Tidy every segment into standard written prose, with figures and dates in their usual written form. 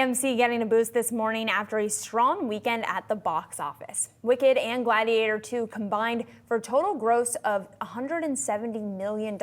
AMC getting a boost this morning after a strong weekend at the box office. Wicked and Gladiator II combined for a total gross of $170 million.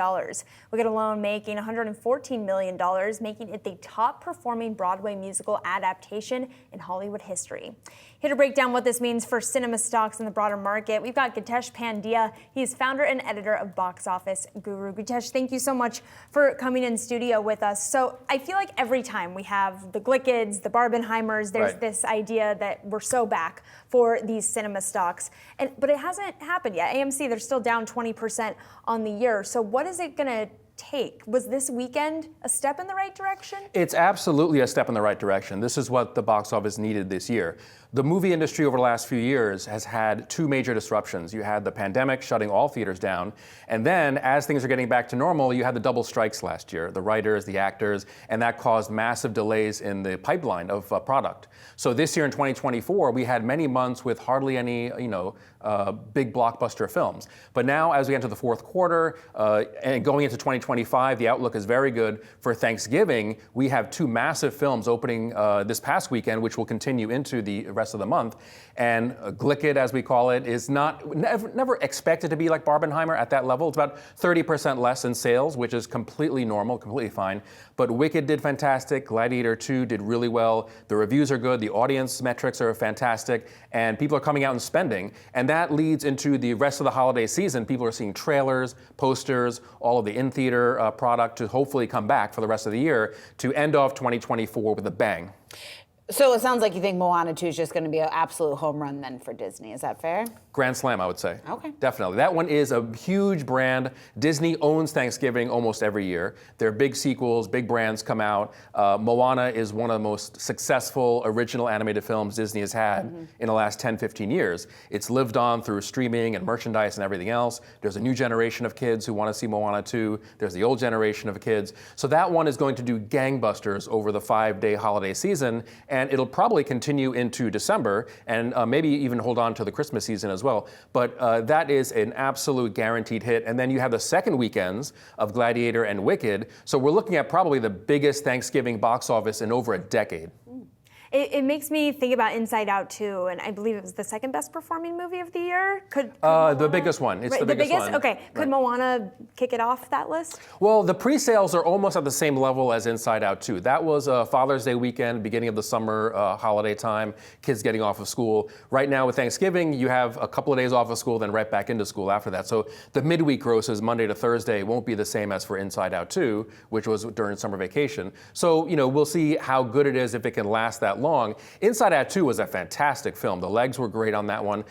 Wicked alone making $114 million, making it the top performing Broadway musical adaptation in Hollywood history. Here to break down what this means for cinema stocks in the broader market, we've got Gitesh Pandya. He's founder and editor of Box Office Guru. Gitesh, thank you so much for coming in studio with us. So I feel like every time we have the Glickids, the Barbenheimers, there's this idea that we're so back for these cinema stocks. But it hasn't happened yet. AMC, they're still down 20% on the year. So what is it going to take? Was this weekend a step in the right direction? It's absolutely a step in the right direction. This is what the box office needed this year. The movie industry over the last few years has had two major disruptions. You had the pandemic shutting all theaters down, and then as things are getting back to normal, you had the double strikes last year, the writers, the actors, and that caused massive delays in the pipeline of product. So this year in 2024, we had many months with hardly any, big blockbuster films. But now, as we enter the fourth quarter and going into 2025, the outlook is very good. For Thanksgiving, we have two massive films opening this past weekend, which will continue into the rest of the month. And Glickid, as we call it, is never expected to be like Barbenheimer at that level. It's about 30% less in sales, which is completely normal, completely fine. But Wicked did fantastic. Gladiator II did really well. The reviews are good. The audience metrics are fantastic. And people are coming out and spending. And that leads into the rest of the holiday season. People are seeing trailers, posters, all of the in-theater product to hopefully come back for the rest of the year to end off 2024 with a bang. So it sounds like you think Moana 2 is just going to be an absolute home run then for Disney. Is that fair? Grand slam, I would say. Okay. Definitely. That one is a huge brand. Disney owns Thanksgiving almost every year. There are big sequels, big brands come out. Moana is one of the most successful original animated films Disney has had in the last 10, 15 years. It's lived on through streaming and merchandise and everything else. There's a new generation of kids who want to see Moana 2. There's the old generation of kids. So that one is going to do gangbusters over the 5-day holiday season. And it'll probably continue into December and maybe even hold on to the Christmas season as well. But that is an absolute guaranteed hit. And then you have the second weekends of Gladiator and Wicked. So we're looking at probably the biggest Thanksgiving box office in over a decade. It makes me think about Inside Out 2, and I believe it was the second best performing movie of the year. Could the biggest one. It's the biggest one. Okay. Could Moana kick it off that list? Well, the pre-sales are almost at the same level as Inside Out 2. That was a Father's Day weekend, beginning of the summer holiday time, kids getting off of school. Right now with Thanksgiving, you have a couple of days off of school, then right back into school after that. So the midweek grosses Monday to Thursday won't be the same as for Inside Out 2, which was during summer vacation. So, we'll see how good it is if it can last that long. Inside Out 2 was a fantastic film. The legs were great on that one.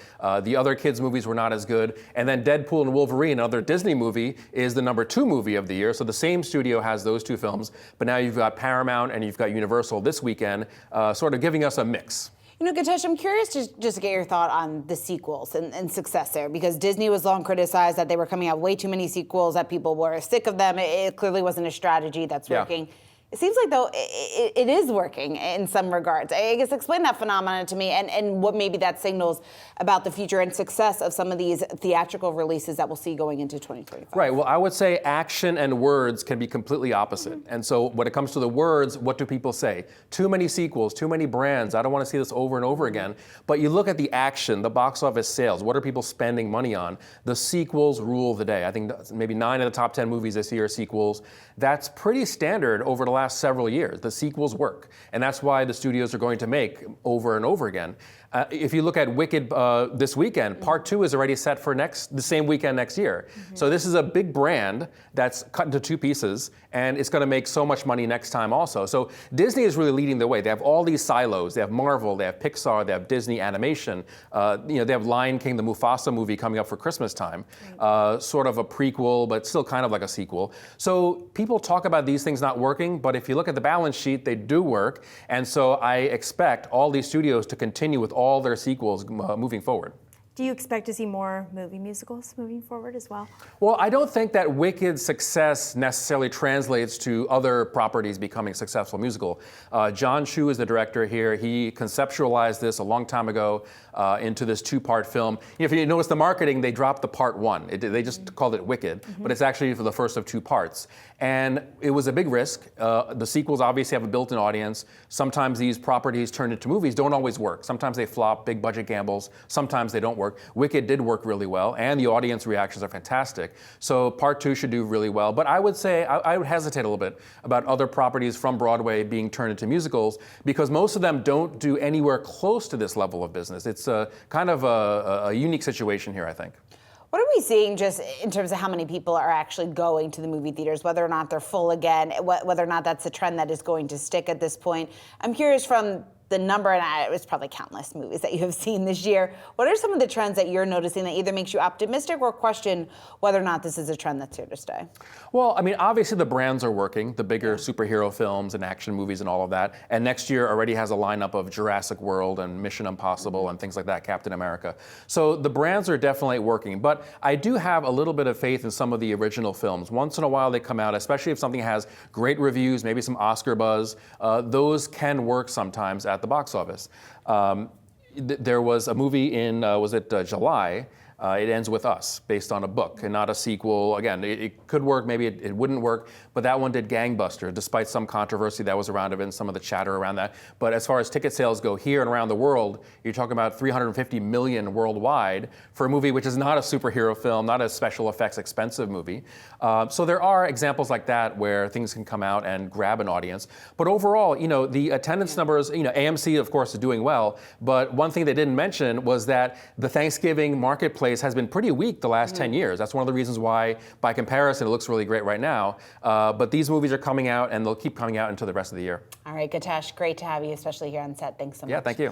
The other kids' movies were not as good. And then Deadpool and Wolverine, another Disney movie, is the #2 movie of the year. So the same studio has those two films. But now you've got Paramount and you've got Universal this weekend, sort of giving us a mix. Gitesh, I'm curious just to get your thought on the sequels and success there, because Disney was long criticized that they were coming out way too many sequels, that people were sick of them. It clearly wasn't a strategy that's working. It seems like, though, it is working in some regards. I guess explain that phenomenon to me and what maybe that signals about the future and success of some of these theatrical releases that we'll see going into 2025. Right. Well, I would say action and words can be completely opposite. And so when it comes to the words, what do people say? Too many sequels, too many brands. I don't want to see this over and over again. But you look at the action, the box office sales. What are people spending money on? The sequels rule the day. I think maybe 9 of the top 10 movies this year are sequels. That's pretty standard over the last several years. The sequels work, and that's why the studios are going to make over and over again. If you look at Wicked this weekend, Part 2 is already set for the same weekend next year. So this is a big brand that's cut into two pieces, and it's going to make so much money next time also. So Disney is really leading the way. They have all these silos. They have Marvel, they have Pixar, they have Disney Animation. They have Lion King, the Mufasa movie coming up for Christmas time. Sort of a prequel, but still kind of like a sequel. So people talk about these things not working, but if you look at the balance sheet, they do work. And so I expect all these studios to continue with all their sequels moving forward. Do you expect to see more movie musicals moving forward as well? Well, I don't think that Wicked's success necessarily translates to other properties becoming successful musical. John Chu is the director here. He conceptualized this a long time ago into this two-part film. If you notice the marketing, they dropped the part one. They just called it Wicked, but it's actually for the first of two parts. And it was a big risk. The sequels obviously have a built-in audience. Sometimes these properties turned into movies don't always work. Sometimes they flop, big budget gambles. Sometimes they don't work. Wicked did work really well, and the audience reactions are fantastic. So part 2 should do really well. But I would say, I would hesitate a little bit about other properties from Broadway being turned into musicals, because most of them don't do anywhere close to this level of business. It's kind of a unique situation here, I think. What are we seeing just in terms of how many people are actually going to the movie theaters, whether or not they're full again, whether or not that's a trend that is going to stick at this point? I'm curious from the number, and it was probably countless movies that you have seen this year. What are some of the trends that you're noticing that either makes you optimistic or question whether or not this is a trend that's here to stay? Well, I mean, obviously the brands are working, the bigger superhero films and action movies and all of that. And next year already has a lineup of Jurassic World and Mission Impossible and things like that, Captain America. So the brands are definitely working. But I do have a little bit of faith in some of the original films. Once in a while they come out, especially if something has great reviews, maybe some Oscar buzz. Those can work sometimes at the box office. There was a movie in, July? It Ends With Us, based on a book and not a sequel. Again, it could work, maybe it wouldn't work, but that one did gangbuster, despite some controversy that was around it and some of the chatter around that. But as far as ticket sales go here and around the world, you're talking about 350 million worldwide for a movie which is not a superhero film, not a special effects expensive movie. So there are examples like that where things can come out and grab an audience. But overall, the attendance numbers, AMC, of course, is doing well. But one thing they didn't mention was that the Thanksgiving marketplace has been pretty weak the last 10 years. That's one of the reasons why, by comparison, it looks really great right now. But these movies are coming out, and they'll keep coming out into the rest of the year. All right, Gitesh, great to have you, especially here on set. Thanks so much. Yeah, thank you.